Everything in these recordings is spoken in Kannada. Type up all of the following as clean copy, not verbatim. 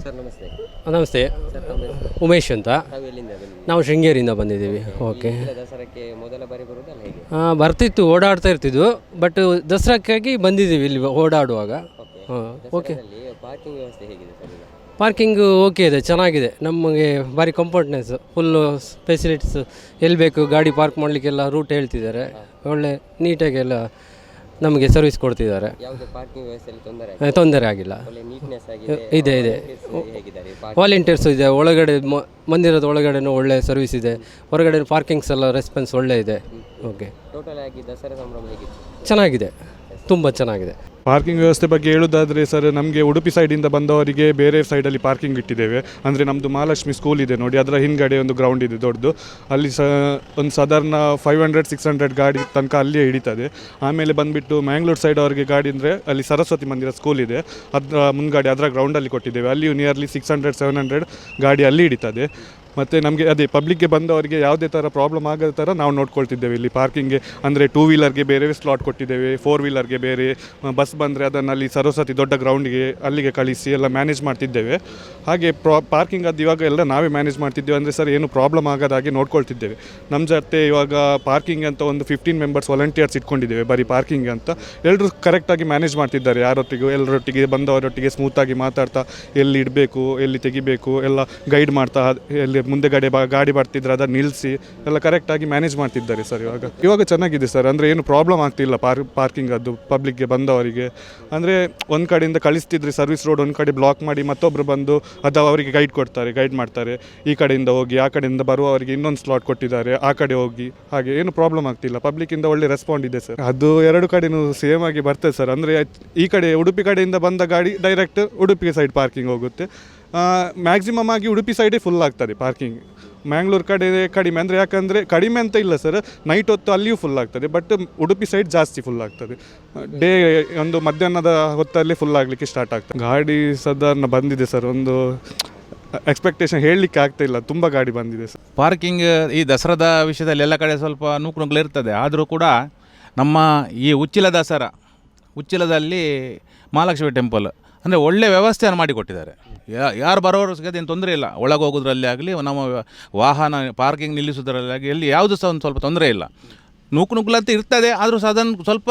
ಸರ್ ನಮಸ್ತೆ. ನಮಸ್ತೆ, ಸರ್ ತಮ್ಮ ಹೆಸರು? ಉಮೇಶ್ ಅಂತ. ತಾವು ಎಲ್ಲಿಂದ ಬಂದಿದ್ದೀರಿ? ನಾವು ಶೃಂಗೇರಿಯಿಂದ ಬಂದಿದ್ದೀವಿ. ಓಕೆ. ಈ ದಸರಾಕ್ಕೆ ಮೊದಲ ಬಾರಿ ಬರುವುದಲ್ಲ ಹೇಗೆ? ಬರ್ತಿತ್ತು, ಓಡಾಡ್ತಾ ಇರ್ತಿದ್ವು. ಬಟ್ ದಸರಾಕ್ಕಾಗಿ ಬಂದಿದ್ದೀವಿ ಇಲ್ಲಿ ಓಡಾಡುವಾಗ. ಓಕೆ. ದಸರಾದಲ್ಲಿ ಪಾರ್ಕಿಂಗ್ ವ್ಯವಸ್ಥೆ ಹೇಗಿದೆ ಸರ್ ಈಗ? ಪಾರ್ಕಿಂಗು ಓಕೆ ಇದೆ, ಚೆನ್ನಾಗಿದೆ. ನಮಗೆ ಭಾರಿ ಕಂಫರ್ಟ್ನೆಸ್, ಫುಲ್ಲು ಫೆಸಿಲಿಟೀಸ್, ಎಲ್ಲಿ ಬೇಕು ಗಾಡಿ ಪಾರ್ಕ್ ಮಾಡಲಿಕ್ಕೆಲ್ಲ ರೂಟ್ ಹೇಳ್ತಿದ್ದಾರೆ. ಒಳ್ಳೆ ನೀಟಾಗಿ ಎಲ್ಲ ನಮಗೆ ಸರ್ವಿಸ್ ಕೊಡ್ತಿದ್ದಾರೆ. ಯಾವುದೇ ಪಾರ್ಕಿಂಗ್ ವ್ಯವಸ್ಥೆಯಲ್ಲಿ ತೊಂದರೆ ಆಗಿಲ್ಲ. ಒಳ್ಳೆ ನೀಟ್ನೆಸ್ ಆಗಿದೆ. ಇದೆ ಹೇಗಿದ್ದಾರೆ? ವಾಲಂಟಿಯರ್ಸು ಇದೆ. ಒಳಗಡೆ ಮಂದಿರದ ಒಳಗಡೆನೂ ಒಳ್ಳೆ ಸರ್ವಿಸ್ ಇದೆ. ಹೊರಗಡೆ ಪಾರ್ಕಿಂಗ್ಸ್ ಎಲ್ಲ ರೆಸ್ಪಾನ್ಸ್ ಒಳ್ಳೆ ಇದೆ. ಓಕೆ. ಟೋಟಲ್ ಆಗಿ ದಸರಾ ಸಂಭ್ರಮ ಹೇಗಿತ್ತು? ಚೆನ್ನಾಗಿದೆ, ತುಂಬ ಚೆನ್ನಾಗಿದೆ. ಪಾರ್ಕಿಂಗ್ ವ್ಯವಸ್ಥೆ ಬಗ್ಗೆ ಹೇಳೋದಾದರೆ ಸರ್, ನಮಗೆ ಉಡುಪಿ ಸೈಡಿಂದ ಬಂದವರಿಗೆ ಬೇರೆ ಸೈಡಲ್ಲಿ ಪಾರ್ಕಿಂಗ್ ಇಟ್ಟಿದ್ದೇವೆ. ಅಂದರೆ ನಮ್ಮದು ಮಹಾಲಕ್ಷ್ಮಿ ಸ್ಕೂಲ್ ಇದೆ ನೋಡಿ, ಅದರ ಹಿಂದ್ಗಡೆ ಒಂದು ಗ್ರೌಂಡ್ ಇದೆ ದೊಡ್ಡದು. ಅಲ್ಲಿ ಒಂದು ಸಾಧಾರಣ 500-600 ಗಾಡಿ ತನಕ ಅಲ್ಲಿಯೇ ಹಿಡಿತದೆ. ಆಮೇಲೆ ಬಂದುಬಿಟ್ಟು ಮ್ಯಾಂಗ್ಳೂರು ಸೈಡ್ ಅವರಿಗೆ ಗಾಡಿ ಅಂದರೆ ಅಲ್ಲಿ ಸರಸ್ವತಿ ಮಂದಿರ ಸ್ಕೂಲ್ ಇದೆ, ಅದರ ಮುಂದ್ಗಡೆ ಅದರ ಗ್ರೌಂಡಲ್ಲಿ ಕೊಟ್ಟಿದ್ದೇವೆ. ಅಲ್ಲಿಯೂ ನಿಯರ್ಲಿ 600-700 ಗಾಡಿ ಅಲ್ಲಿ ಹಿಡಿತದೆ. ಮತ್ತು ನಮಗೆ ಅದೇ ಪಬ್ಲಿಕ್ಗೆ ಬಂದವರಿಗೆ ಯಾವುದೇ ಥರ ಪ್ರಾಬ್ಲಮ್ ಆಗದ ಥರ ನಾವು ನೋಡ್ಕೊಳ್ತಿದ್ದೇವೆ. ಇಲ್ಲಿ ಪಾರ್ಕಿಂಗ್ಗೆ ಅಂದರೆ 2 ವೀಲರ್ಗೆ ಬೇರೆ ಸ್ಲಾಟ್ ಕೊಟ್ಟಿದ್ದೇವೆ, 4 ವೀಲರ್ಗೆ ಬೇರೆ. ಬಸ್ ಬಂದರೆ ಅದನ್ನು ಅಲ್ಲಿ ಸರಸ್ವತಿ ದೊಡ್ಡ ಗ್ರೌಂಡಿಗೆ ಅಲ್ಲಿಗೆ ಕಳಿಸಿ ಎಲ್ಲ ಮ್ಯಾನೇಜ್ ಮಾಡ್ತಿದ್ದೇವೆ. ಹಾಗೆ ಪಾರ್ಕಿಂಗ್ ಅದು ಇವಾಗ ಎಲ್ಲ ನಾವೇ ಮ್ಯಾನೇಜ್ ಮಾಡ್ತಿದ್ದೇವೆ. ಅಂದರೆ ಸರ್ ಏನು ಪ್ರಾಬ್ಲಮ್ ಆಗದ ಹಾಗೆ ನೋಡ್ಕೊಳ್ತಿದ್ದೇವೆ. ನಮ್ಮ ಜೊತೆ ಇವಾಗ ಪಾರ್ಕಿಂಗ್ ಅಂತ ಒಂದು 15 ಮೆಂಬರ್ಸ್ ವಾಲಂಟಿಯರ್ಸ್ ಇಟ್ಕೊಂಡಿದ್ದೇವೆ ಬರೀ ಪಾರ್ಕಿಂಗ್ ಅಂತ. ಎಲ್ಲರೂ ಕರೆಕ್ಟಾಗಿ ಮ್ಯಾನೇಜ್ ಮಾಡ್ತಿದ್ದಾರೆ. ಯಾರೊಟ್ಟಿಗೂ ಎಲ್ಲರೊಟ್ಟಿಗೆ ಬಂದವರೊಟ್ಟಿಗೆ ಸ್ಮೂತಾಗಿ ಮಾತಾಡ್ತಾ ಎಲ್ಲಿ ಇಡಬೇಕು, ಎಲ್ಲಿ ತೆಗಿಬೇಕು ಎಲ್ಲ ಗೈಡ್ ಮಾಡ್ತಾ, ಎಲ್ಲಿ ಮುಂದೆ ಗಾಡಿ ಬರ್ತಿದ್ರೆ ಅದನ್ನು ನಿಲ್ಲಿಸಿ ಎಲ್ಲ ಕರೆಕ್ಟಾಗಿ ಮ್ಯಾನೇಜ್ ಮಾಡ್ತಿದ್ದಾರೆ ಸರ್. ಇವಾಗ ಚೆನ್ನಾಗಿದೆ ಸರ್. ಅಂದರೆ ಏನು ಪ್ರಾಬ್ಲಮ್ ಆಗ್ತಿಲ್ಲ ಪಾರ್ಕಿಂಗ್ ಅದು ಪಬ್ಲಿಕ್ಗೆ ಬಂದವರಿಗೆ. ಅಂದರೆ ಒಂದು ಕಡೆಯಿಂದ ಕಳಿಸ್ತಿದ್ರೆ ಸರ್ವಿಸ್ ರೋಡ್ ಒಂದು ಕಡೆ ಬ್ಲಾಕ್ ಮಾಡಿ ಮತ್ತೊಬ್ಬರು ಬಂದು ಅದು ಅವರಿಗೆ ಗೈಡ್ ಮಾಡ್ತಾರೆ. ಈ ಕಡೆಯಿಂದ ಹೋಗಿ, ಆ ಕಡೆಯಿಂದ ಬರುವವರಿಗೆ ಇನ್ನೊಂದು ಸ್ಲಾಟ್ ಕೊಟ್ಟಿದ್ದಾರೆ, ಆ ಕಡೆ ಹೋಗಿ. ಹಾಗೆ ಏನು ಪ್ರಾಬ್ಲಮ್ ಆಗ್ತಿಲ್ಲ. ಪಬ್ಲಿಕ್ಕಿಂದ ಒಳ್ಳೆ ರೆಸ್ಪಾಂಡ್ ಇದೆ ಸರ್. ಅದು ಎರಡು ಕಡೆಯೂ ಸೇಮ್ ಆಗಿ ಬರ್ತದೆ ಸರ್. ಅಂದರೆ ಈ ಕಡೆ ಉಡುಪಿ ಕಡೆಯಿಂದ ಬಂದ ಗಾಡಿ ಡೈರೆಕ್ಟ್ ಉಡುಪಿ ಸೈಡ್ ಪಾರ್ಕಿಂಗ್ ಹೋಗುತ್ತೆ. ಮ್ಯಾಕ್ಸಿಮಮ್ ಆಗಿ ಉಡುಪಿ ಸೈಡೇ ಫುಲ್ ಆಗ್ತದೆ ಪಾರ್ಕಿಂಗ್. ಮ್ಯಾಂಗ್ಳೂರು ಕಡೆ ಕಡಿಮೆ. ಅಂದರೆ ಯಾಕಂದರೆ ಕಡಿಮೆ ಅಂತ ಇಲ್ಲ ಸರ್, ನೈಟ್ ಹೊತ್ತು ಅಲ್ಲಿಯೂ ಫುಲ್ ಆಗ್ತದೆ. ಬಟ್ ಉಡುಪಿ ಸೈಡ್ ಜಾಸ್ತಿ ಫುಲ್ ಆಗ್ತದೆ. ಡೇ ಒಂದು ಮಧ್ಯಾಹ್ನದ ಹೊತ್ತಲ್ಲಿ ಫುಲ್ ಆಗಲಿಕ್ಕೆ ಸ್ಟಾರ್ಟ್ ಆಗ್ತದೆ. ಗಾಡಿ ಸಾಧಾರಣ ಬಂದಿದೆ ಸರ್, ಒಂದು ಎಕ್ಸ್ಪೆಕ್ಟೇಷನ್ ಹೇಳಲಿಕ್ಕೆ ಆಗ್ತಾಯಿಲ್ಲ, ತುಂಬ ಗಾಡಿ ಬಂದಿದೆ ಸರ್. ಪಾರ್ಕಿಂಗ್ ಈ ದಸರಾದ ವಿಷಯದಲ್ಲಿ ಎಲ್ಲ ಕಡೆ ಸ್ವಲ್ಪ ನೂಕುನುಗ್ಲು ಇರ್ತದೆ. ಆದರೂ ಕೂಡ ನಮ್ಮ ಈ ಉಚ್ಚಿಲದಲ್ಲಿ ಮಹಾಲಕ್ಷ್ಮಿ ಟೆಂಪಲ್ ಅಂದರೆ ಒಳ್ಳೆಯ ವ್ಯವಸ್ಥೆಯನ್ನು ಮಾಡಿಕೊಟ್ಟಿದ್ದಾರೆ. ಯಾರು ಬರೋರು ಸಿಗೋದೇನು ತೊಂದರೆ ಇಲ್ಲ. ಒಳಗೆ ಹೋಗೋದ್ರಲ್ಲಿ ಆಗಲಿ, ನಮ್ಮ ವಾಹನ ಪಾರ್ಕಿಂಗ್ ನಿಲ್ಲಿಸೋದ್ರಲ್ಲಿ ಆಗಲಿ, ಎಲ್ಲಿ ಯಾವುದು ಸಹ ಒಂದು ಸ್ವಲ್ಪ ತೊಂದರೆ ಇಲ್ಲ. ನೂಕುನುಗ್ಲು ಅಂತ ಇರ್ತದೆ, ಆದರೂ ಸಹ ಅದನ್ನು ಸ್ವಲ್ಪ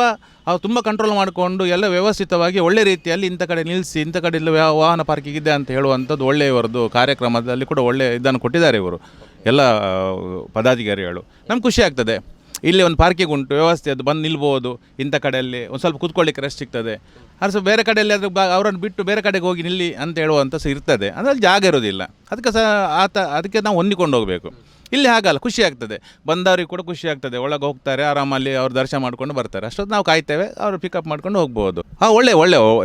ಅವ್ರು ತುಂಬ ಕಂಟ್ರೋಲ್ ಮಾಡಿಕೊಂಡು ಎಲ್ಲ ವ್ಯವಸ್ಥಿತವಾಗಿ ಒಳ್ಳೆ ರೀತಿಯಲ್ಲಿ ಇಂಥ ಕಡೆ ನಿಲ್ಲಿಸಿ, ಇಂಥ ಕಡೆ ಇಲ್ಲ ವಾಹನ ಪಾರ್ಕಿಂಗ್ ಇದೆ ಅಂತ ಹೇಳುವಂಥದ್ದು ಒಳ್ಳೆಯವರದ್ದು ಕಾರ್ಯಕ್ರಮದಲ್ಲಿ ಕೂಡ ಒಳ್ಳೆಯ ಇದನ್ನು ಕೊಟ್ಟಿದ್ದಾರೆ ಇವರು ಎಲ್ಲ ಪದಾಧಿಕಾರಿಗಳು. ನಮ್ಗೆ ಖುಷಿ ಆಗ್ತದೆ. ಇಲ್ಲಿ ಒಂದು ಪಾರ್ಕಿಂಗ್ ಉಂಟು, ವ್ಯವಸ್ಥೆ, ಅದು ಬಂದು ನಿಲ್ಬೋದು. ಇಂಥ ಕಡೆಯಲ್ಲಿ ಒಂದು ಸ್ವಲ್ಪ ಕೂತ್ಕೊಳ್ಳಿಕ್ಕೆ ರೆಸ್ಟ್ ಸಿಗ್ತದೆ. ಅದು ಸಹ ಬೇರೆ ಕಡೆಯಲ್ಲಿ ಅದು ಅವರನ್ನು ಬಿಟ್ಟು ಬೇರೆ ಕಡೆಗೆ ಹೋಗಿ ನಿಲ್ಲಿ ಅಂತ ಹೇಳುವಂಥ ಸಹ ಇರ್ತದೆ. ಅದರಲ್ಲಿ ಜಾಗ ಇರೋದಿಲ್ಲ. ಅದಕ್ಕೆ ಸಹ ಅದಕ್ಕೆ ನಾವು ಹೊಂದಿಕೊಂಡು ಹೋಗಬೇಕು. ಇಲ್ಲಿ ಹಾಗಲ್ಲ, ಖುಷಿ ಆಗ್ತದೆ. ಬಂದವ್ರಿಗೆ ಕೂಡ ಖುಷಿ ಆಗ್ತದೆ. ಒಳಗೆ ಹೋಗ್ತಾರೆ, ಆರಾಮಲ್ಲಿ ಅವ್ರು ದರ್ಶನ ಮಾಡ್ಕೊಂಡು ಬರ್ತಾರೆ. ಅಷ್ಟೊತ್ತು ನಾವು ಕಾಯ್ತೇವೆ, ಅವರು ಪಿಕಪ್ ಮಾಡ್ಕೊಂಡು ಹೋಗ್ಬೋದು. ಒಳ್ಳೆ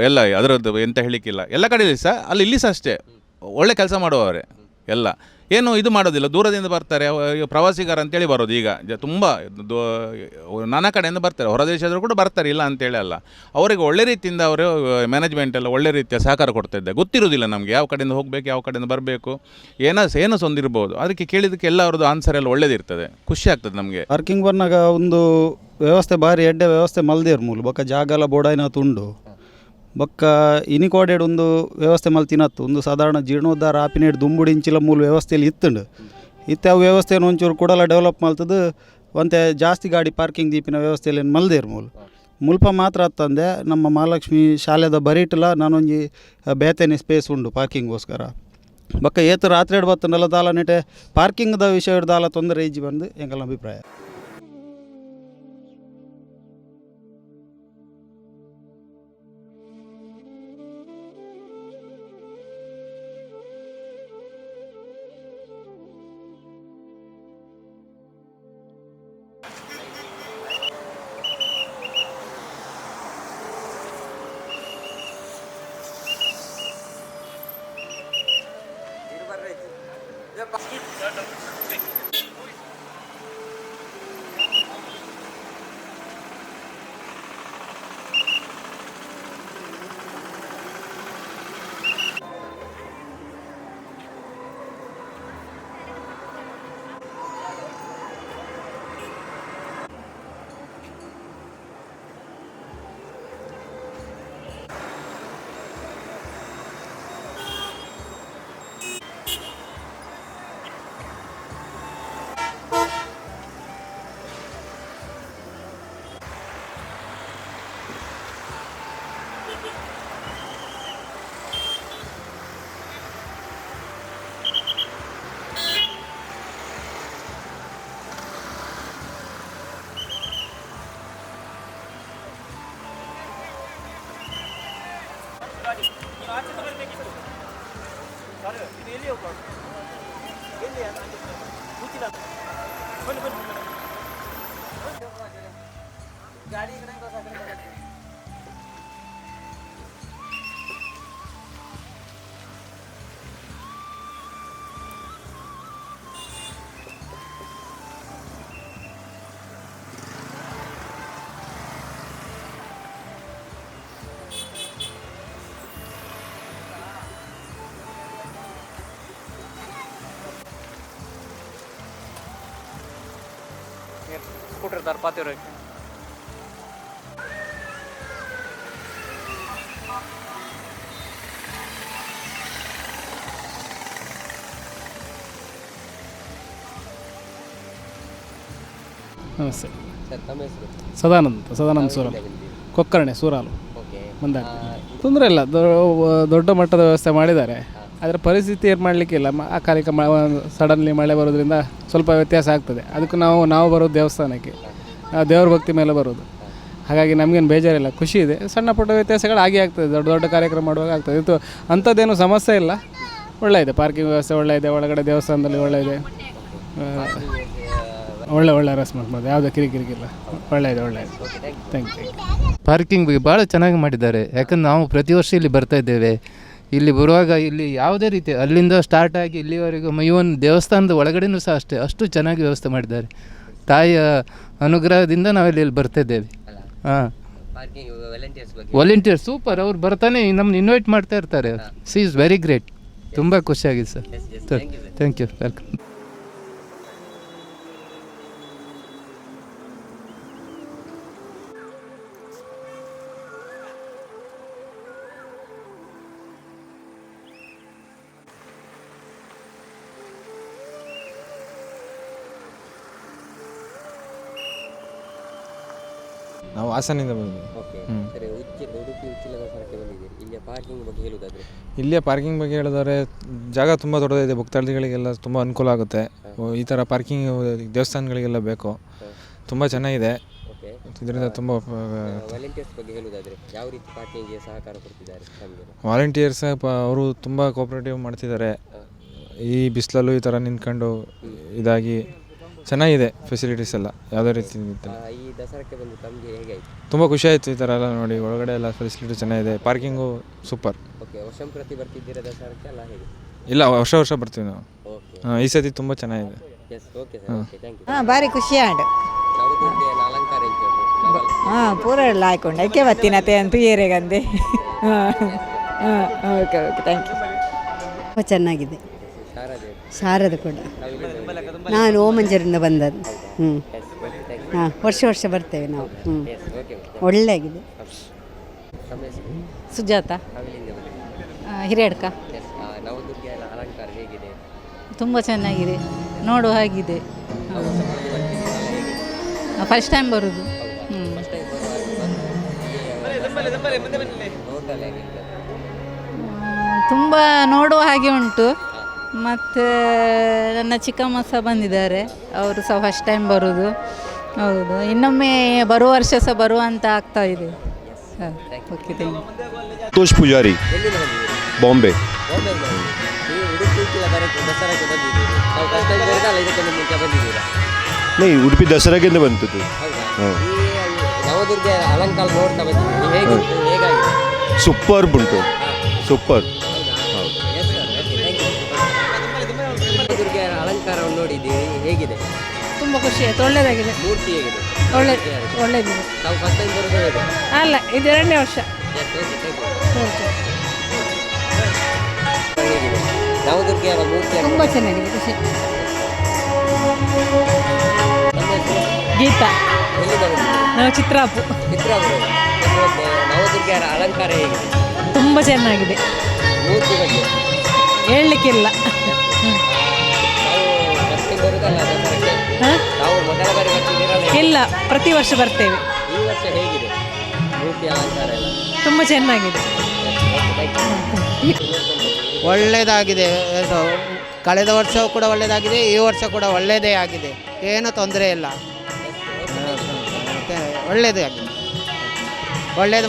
ಎಲ್ಲ ಅದರದ್ದು ಎಂತ ಹೇಳಿಕ್ಕಿಲ್ಲ. ಎಲ್ಲ ಕಡೆಯಲ್ಲಿ ಸಹ ಇಲ್ಲಿ ಸಹ ಅಷ್ಟೇ ಒಳ್ಳೆ ಕೆಲಸ ಮಾಡುವವರೇ ಎಲ್ಲ. ಏನು ಇದು ಮಾಡೋದಿಲ್ಲ, ದೂರದಿಂದ ಬರ್ತಾರೆ ಪ್ರವಾಸಿಗರ ಅಂತೇಳಿ ಬರೋದು. ಈಗ ತುಂಬ ನಾನಾ ಕಡೆಯಿಂದ ಬರ್ತಾರೆ, ಹೊರ ದೇಶದವರು ಕೂಡ ಬರ್ತಾರೆ, ಇಲ್ಲ ಅಂತೇಳಿ ಅಲ್ಲ. ಅವರಿಗೆ ಒಳ್ಳೆ ರೀತಿಯಿಂದ ಅವರು ಮ್ಯಾನೇಜ್ಮೆಂಟ್ ಎಲ್ಲ ಒಳ್ಳೆ ರೀತಿಯ ಸಹಕಾರ ಕೊಡ್ತಾಯಿದ್ದೆ. ಗೊತ್ತಿರೋದಿಲ್ಲ ನಮಗೆ ಯಾವ ಕಡೆಯಿಂದ ಹೋಗಬೇಕು, ಯಾವ ಕಡೆಯಿಂದ ಬರಬೇಕು, ಏನೋ ಒಂದಿರ್ಬೋದು. ಅದಕ್ಕೆ ಕೇಳಿದಕ್ಕೆ ಎಲ್ಲ ಅವ್ರದ್ದು ಆನ್ಸರ್ ಎಲ್ಲ ಒಳ್ಳೇದಿರ್ತದೆ. ಖುಷಿ ಆಗ್ತದೆ ನಮಗೆ. ಪಾರ್ಕಿಂಗ್ ಬಂದಾಗ ಒಂದು ವ್ಯವಸ್ಥೆ ಭಾರಿ ಎಡ್ಡೆ ವ್ಯವಸ್ಥೆ ಮಲ್ದೇರು ಮೂಲ ಬೊಕ್ಕ ಜಾಗ ಎಲ್ಲ ಬೋಡಾಯಿನ ತುಂಡು ಬೊಕ್ಕ ಇನಿಕೋಡೆಡ್ ಒಂದು ವ್ಯವಸ್ಥೆ ಮಲ್ತಿನತ್ತು. ಒಂದು ಸಾಧಾರಣ ಜೀರ್ಣೋದ್ಧಾರ ಆಪಿನೇಡ್ ದುಂಬುಡಿಂಚಿಲ ಮೂಲ ವ್ಯವಸ್ಥೆಯಲ್ಲಿ ಇತ್ತುಂಡು. ಇತ್ತ ವ್ಯವಸ್ಥೆಯನ್ನು ಒಂಚೂರು ಕೂಡಲ ಡೆವಲಪ್ ಮಾಡ್ತದ್ದು. ಒಂತೆ ಜಾಸ್ತಿ ಗಾಡಿ ಪಾರ್ಕಿಂಗ್ ದೀಪಿನ ವ್ಯವಸ್ಥೆಯಲ್ಲಿ ಮಲ್ದೇರು ಮುಲ್ಪ ಮಾತ್ರ ಅತ್ತಂದೆ. ನಮ್ಮ ಮಹಾಲಕ್ಷ್ಮಿ ಶಾಲೆದ ಬರೀಟಲ ನಾನೊಂಜಿ ಬೇತೇನೆ ಸ್ಪೇಸ್ ಉಂಡು ಪಾರ್ಕಿಂಗ್ಗೋಸ್ಕರ. ಬೊಕ್ಕ ಏತು ರಾತ್ರಿ ಬತ್ತನಲ್ಲ ದಾಲ ನೆಟೆ ಪಾರ್ಕಿಂಗ್ದ ವಿಷಯ ದಾಲ ತೊಂದರೆ ಇಜ್ಜಿ ಬಂದು ಎಂಕಲ್ನ ಅಭಿಪ್ರಾಯ. स्कूटर तर पाते रहे ನಮಸ್ತೆ ಸರ್ ತಮ್ಮ ಹೆಸರು? ಸದಾನಂದ ಸೂರಲ್, ಕೊಕ್ಕರ್ಣೆ ಸೂರಾಲು ಓಕೆ. ಮಂದಾರ. ತೊಂದರೆ ಇಲ್ಲ, ದೊಡ್ಡ ಮಟ್ಟದ ವ್ಯವಸ್ಥೆ ಮಾಡಿದ್ದಾರೆ. ಅದರ ಪರಿಸ್ಥಿತಿ ಏನು ಮಾಡಲಿಕ್ಕಿಲ್ಲ. ಅಕಾಲಿಕ ಸಡನ್ಲಿ ಮಳೆ ಬರೋದ್ರಿಂದ ಸ್ವಲ್ಪ ವ್ಯತ್ಯಾಸ ಆಗ್ತದೆ. ಅದಕ್ಕೆ ನಾವು ಬರೋದು ದೇವಸ್ಥಾನಕ್ಕೆ, ನಾವು ದೇವ್ರ ಭಕ್ತಿ ಮೇಲೆ ಬರೋದು. ಹಾಗಾಗಿ ನಮಗೇನು ಬೇಜಾರಿಲ್ಲ, ಖುಷಿ ಇದೆ. ಸಣ್ಣ ಪುಟ್ಟ ವ್ಯತ್ಯಾಸಗಳು ಆಗೇ ಆಗ್ತದೆ, ದೊಡ್ಡ ದೊಡ್ಡ ಕಾರ್ಯಕ್ರಮ ಮಾಡುವಾಗ ಆಗ್ತದೆ. ಇದು ಅಂಥದ್ದೇನು ಸಮಸ್ಯೆ ಇಲ್ಲ, ಒಳ್ಳೆ ಇದೆ. ಪಾರ್ಕಿಂಗ್ ವ್ಯವಸ್ಥೆ ಒಳ್ಳೆ ಇದೆ, ಒಳಗಡೆ ದೇವಸ್ಥಾನದಲ್ಲಿ ಒಳ್ಳೆ ಇದೆ, ಒಳ್ಳೆ ರೆಸ್ಪಾನ್ಸ್ ಮಾಡಿದೆ, ಯಾವುದೇ ಕಿರಿಕಿರಿಗಿಲ್ಲ, ಒಳ್ಳೆ ಇದೆ. Thank you. ಪಾರ್ಕಿಂಗ್ ಬಗ್ಗೆ ಭಾಳ ಚೆನ್ನಾಗಿ ಮಾಡಿದ್ದಾರೆ. ಯಾಕಂದ್ರೆ ನಾವು ಪ್ರತಿ ವರ್ಷ ಇಲ್ಲಿ ಬರ್ತಾ ಇದ್ದೇವೆ. ಇಲ್ಲಿ ಬರುವಾಗ ಇಲ್ಲಿ ಯಾವುದೇ ರೀತಿ ಅಲ್ಲಿಂದ ಸ್ಟಾರ್ಟ್ ಆಗಿ ಇಲ್ಲಿವರೆಗೂ ಇವನ್ ದೇವಸ್ಥಾನದ ಒಳಗಡೆನೂ ಸಹ ಅಷ್ಟು ಚೆನ್ನಾಗಿ ವ್ಯವಸ್ಥೆ ಮಾಡಿದ್ದಾರೆ. ತಾಯಿಯ ಅನುಗ್ರಹದಿಂದ ನಾವಿಲ್ಲಿ ಬರ್ತಾ ಇದ್ದೇವೆ. ಹಾಂ, ವಾಲಂಟಿಯರ್ಸ್ ಸೂಪರ್. ಅವ್ರು ಬರ್ತಾನೆ ನಮ್ಮನ್ನು ಇನ್ವೈಟ್ ಮಾಡ್ತಾ ಇರ್ತಾರೆ. C is very great. ತುಂಬ ಖುಷಿಯಾಗಿದೆ ಸರ್. Thank you, welcome. ನಾವು ಹಾಸನಿಂದ ಬಂದಿದ್ದೀವಿ. ಓಕೆ. ಸರಿ, ಉಡುಪಿ ಉಚ್ಚಿಲ ದಸರಾಕ್ಕೆ ಬಂದಿದ್ದೀರಿ. ಇಲ್ಲಿಯ ಪಾರ್ಕಿಂಗ್ ಬಗ್ಗೆ ಹೇಳುವುದಾದ್ರೆ? ಇಲ್ಲಿಯ ಪಾರ್ಕಿಂಗ್ ಬಗ್ಗೆ ಹೇಳಿದರೆ ಜಾಗ ತುಂಬ ದೊಡ್ಡದಿದೆ, ಭಕ್ತಾದಿಗಳಿಗೆಲ್ಲ ತುಂಬ ಅನುಕೂಲ ಆಗುತ್ತೆ. ಈ ಥರ ಪಾರ್ಕಿಂಗ್ ದೇವಸ್ಥಾನಗಳಿಗೆಲ್ಲ ಬೇಕು, ತುಂಬ ಚೆನ್ನಾಗಿದೆ. ಓಕೆ. ಇದರಿಂದ ತುಂಬ ವಾಲಂಟಿಯರ್ಸ್ ಬಗ್ಗೆ ಹೇಳುವುದಾದ್ರೆ ಯಾವ ರೀತಿ ಪಾರ್ಕಿಂಗ್ಗೆ ಸಹಕಾರ ಕೊಡ್ತಿದ್ದಾರೆ ನಮಗೆ? ವಾಲಂಟಿಯರ್ಸ್ ಅವರು ತುಂಬ ಕೋಆಪ್ರೇಟಿವ್ ಮಾಡ್ತಿದ್ದಾರೆ. ಈ ಬಿಸಿಲಲ್ಲೂ ಈ ಥರ ನಿಂತ್ಕೊಂಡು ಇದಾಗಿ ಚೆನ್ನಾಗಿದೆ ಫೆಸಿಲಿಟೀಸ್ ಎಲ್ಲ, ಯಾವುದೇ ರೀತಿ. ಈ ದಸರಾಕ್ಕೆ ಬಂದು ತಮಗೆ ಹೇಗಾಯಿತು? ತುಂಬ ಖುಷಿ ಆಯಿತು ಈ ಥರ ಎಲ್ಲ ನೋಡಿ. ಒಳಗಡೆ ಎಲ್ಲ ಫೆಸಿಲಿಟಿ ಚೆನ್ನಾಗಿದೆ, ಪಾರ್ಕಿಂಗು ಸೂಪರ್. ಓಕೆ. ವರ್ಷಂಪ್ರತಿ ಬರ್ತಿದ್ದೀರಾ ದಸರಾಕ್ಕೆ ಅಲ್ಲ ಹೇಗೆ? ಇಲ್ಲ, ವರ್ಷ ಬರ್ತೀವಿ ನಾವು. ಓಕೆ. ಈ ಸತಿ ತುಂಬ ಚೆನ್ನಾಗಿದೆ. Yes, okay sir, okay, thank you. ಹಾಂ, ಭಾರಿ ಖುಷಿ ಆಂಡ್ ನವದುರ್ಗೆಯ ಅಲಂಕಾರ ಹಾಂ ಪೂರ ಎಲ್ಲ ಹಾಕೊಂಡು ಐಕೆ ಬತ್ತಿನತೆ ಅಂತ ಏರೆಗಂದೆ. ಹಾಂ, ಓಕೆ, ಥ್ಯಾಂಕ್ ಯು. ಚೆನ್ನಾಗಿದೆ. ಶಾರದೆ ಕೂಡ. ನಾನು ಓಮಂಜರಿಂದ ಬಂದದ್ದು. ಹಾಂ, ವರ್ಷ ಬರ್ತೇವೆ ನಾವು. ಒಳ್ಳೆಯಾಗಿದೆ. ಸುಜಾತ, ಹಿರಿಯಡ್ಕ. ನವದುರ್ಗೆಯ ಅಲಂಕಾರ ಹೇಗಿದೆ? ತುಂಬ ಚೆನ್ನಾಗಿದೆ, ನೋಡುವ ಹಾಗಿದೆ. ಫಸ್ಟ್ ಟೈಮ್ ಬರೋದು. ತುಂಬ ನೋಡುವ ಹಾಗೆ ಉಂಟು. ಮತ್ತು ನನ್ನ ಚಿಕ್ಕಮ್ಮ ಸಹ ಬಂದಿದ್ದಾರೆ, ಅವರು ಸಹ ಫಸ್ಟ್ ಟೈಮ್ ಬರೋದು. ಹೌದು, ಇನ್ನೊಮ್ಮೆ ಬರುವ ವರ್ಷ ಸಹ ಬರುವಂತ ಆಗ್ತಾ ಇದೆ. Okay, thank you. Santosh Pujari, Bombay. नहीं उಡುಪಿ ದಸರಾಗೆ ಬಂದದ್ದು. ನವದುರ್ಗೆ ಅಲಂಕಾರ ನೋಡ್ತಾ ಬಂದಿದ್ದೀವಿ, ಹೇಗಾಗಿದೆ? ಸೂಪರ್ ಉಂಟು, ಸೂಪರ್. ನವದುರ್ಗೆ ಅಲಂಕಾರವನ್ನು ನೋಡಿದ್ದೀವಿ, ಹೇಗಿದೆ? ತುಂಬ ಖುಷಿ ಆಯಿತು, ಒಳ್ಳೆಯದಾಗಿದೆ. ಮೂರ್ತಿ ಹೇಗಿದೆ? ಒಳ್ಳೆಯದಿದೆ. ನಾವು ಫಸ್ಟ್ ಟೈಮ್ ಬರೋದು ಹೇಗೆ? ಅಲ್ಲ, ಇದು 2ನೇ ವರ್ಷ. ಹೇಗಿದೆ ನವದುರ್ಗೆ ಮೂರ್ತಿ? ತುಂಬ ಚೆನ್ನಾಗಿದೆ, ಖುಷಿ. ಗೀತಾ, ಎಲ್ಲಿಂದ ಬಂದಿದ್ದೀವಿ? ನಾವು ಚಿತ್ರಾಪು. ನವದುರ್ಗೆ ಅಲಂಕಾರ ಹೇಗಿದೆ? ತುಂಬ ಚೆನ್ನಾಗಿದೆ, ಮೂರ್ತಿ ಬಗ್ಗೆ ಹೇಳಲಿಕ್ಕಿಲ್ಲ. ನಾವು ಮೊದಲ ಬಾರಿ ಬರ್ತಿದ್ದೀರಲ್ಲ? ಇಲ್ಲ, ಪ್ರತಿ ವರ್ಷ ಬರ್ತೇವೆ. ಈ ವರ್ಷ ಹೇಗಿದೆ ಮೂರ್ತಿ ಅಲಂಕಾರ ಎಲ್ಲ? ತುಂಬ ಚೆನ್ನಾಗಿದೆ. ಒಳ್ಳೆಯದಾಗಿದೆ. ಕಳೆದ ವರ್ಷವೂ ಕೂಡ ಒಳ್ಳೆಯದಾಗಿದೆ, ಈ ವರ್ಷ ಕೂಡ ಒಳ್ಳೆಯದೇ ಆಗಿದೆ, ಏನೂ ತೊಂದರೆ ಇಲ್ಲ, ಒಳ್ಳೆಯದೇ ಆಗಿದೆ, ಒಳ್ಳೆಯದು.